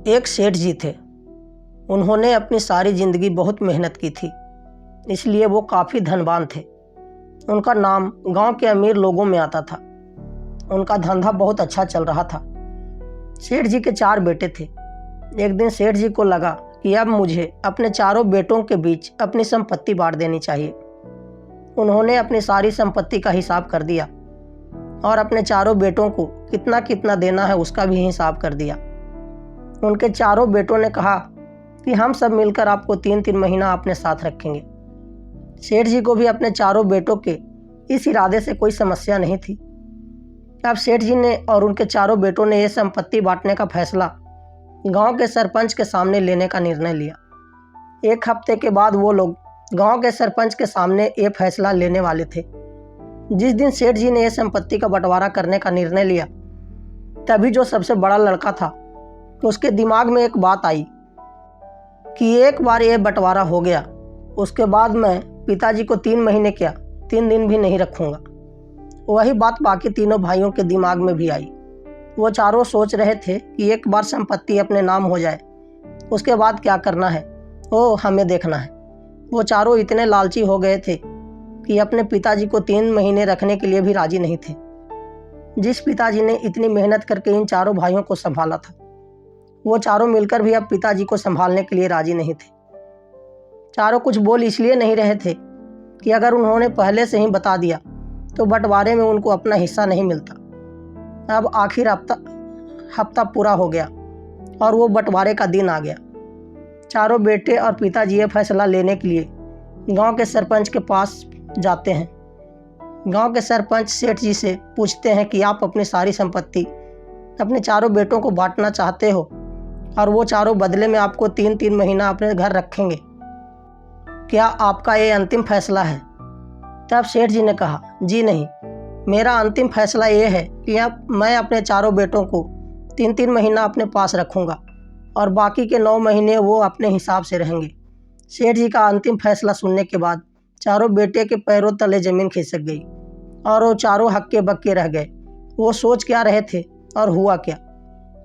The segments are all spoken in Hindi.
एक सेठ जी थे। उन्होंने अपनी सारी ज़िंदगी बहुत मेहनत की थी, इसलिए वो काफ़ी धनवान थे। उनका नाम गांव के अमीर लोगों में आता था। उनका धंधा बहुत अच्छा चल रहा था। सेठ जी के 4 बेटे थे। एक दिन सेठ जी को लगा कि अब मुझे अपने चारों बेटों के बीच अपनी संपत्ति बांट देनी चाहिए। उन्होंने अपनी सारी संपत्ति का हिसाब कर दिया और अपने चारों बेटों को कितना कितना देना है उसका भी हिसाब कर दिया। उनके चारों बेटों ने कहा कि हम सब मिलकर आपको 3-3 महीना अपने साथ रखेंगे। सेठ जी को भी अपने चारों बेटों के इस इरादे से कोई समस्या नहीं थी। अब सेठ जी ने और उनके चारों बेटों ने यह संपत्ति बांटने का फैसला गांव के सरपंच के सामने लेने का निर्णय लिया। 1 हफ्ते के बाद वो लोग गांव के सरपंच के सामने ये फैसला लेने वाले थे। जिस दिन सेठ जी ने यह संपत्ति का बंटवारा करने का निर्णय लिया, तभी जो सबसे बड़ा लड़का था उसके दिमाग में एक बात आई कि एक बार ये बंटवारा हो गया, उसके बाद मैं पिताजी को 3 महीने क्या 3 दिन भी नहीं रखूँगा। वही बात बाकी तीनों भाइयों के दिमाग में भी आई। वो चारों सोच रहे थे कि एक बार संपत्ति अपने नाम हो जाए, उसके बाद क्या करना है वो हमें देखना है। वो चारों इतने लालची हो गए थे कि अपने पिताजी को 3 महीने रखने के लिए भी राजी नहीं थे। जिस पिताजी ने इतनी मेहनत करके इन चारों भाइयों को संभाला था, वो चारों मिलकर भी अब पिताजी को संभालने के लिए राजी नहीं थे। चारों कुछ बोल इसलिए नहीं रहे थे कि अगर उन्होंने पहले से ही बता दिया तो बंटवारे में उनको अपना हिस्सा नहीं मिलता। अब आखिर हफ्ता पूरा हो गया और वो बंटवारे का दिन आ गया। चारों बेटे और पिताजी ये फैसला लेने के लिए गांव के सरपंच के पास जाते हैं। गांव के सरपंच सेठ जी से पूछते हैं कि आप अपनी सारी संपत्ति अपने चारों बेटों को बांटना चाहते हो और वो चारों बदले में आपको 3-3 महीना अपने घर रखेंगे। क्या आपका ये अंतिम फैसला है? तब सेठ जी ने कहा, जी नहीं, मेरा अंतिम फैसला ये है कि अब मैं अपने चारों बेटों को 3-3 महीना अपने पास रखूँगा और बाकी के 9 महीने वो अपने हिसाब से रहेंगे। सेठ जी का अंतिम फैसला सुनने के बाद चारों बेटे के पैरों तले ज़मीन खिसक गई और वो चारों हक्के बक्के रह गए। वो सोच क्या रहे थे और हुआ क्या?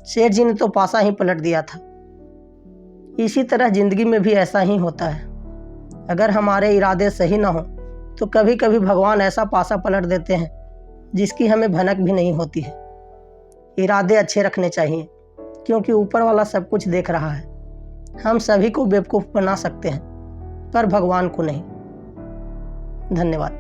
सेठ जी ने तो पासा ही पलट दिया था। इसी तरह ज़िंदगी में भी ऐसा ही होता है। अगर हमारे इरादे सही ना हो तो कभी कभी भगवान ऐसा पासा पलट देते हैं जिसकी हमें भनक भी नहीं होती है। इरादे अच्छे रखने चाहिए क्योंकि ऊपर वाला सब कुछ देख रहा है। हम सभी को बेवकूफ़ बना सकते हैं पर भगवान को नहीं। धन्यवाद।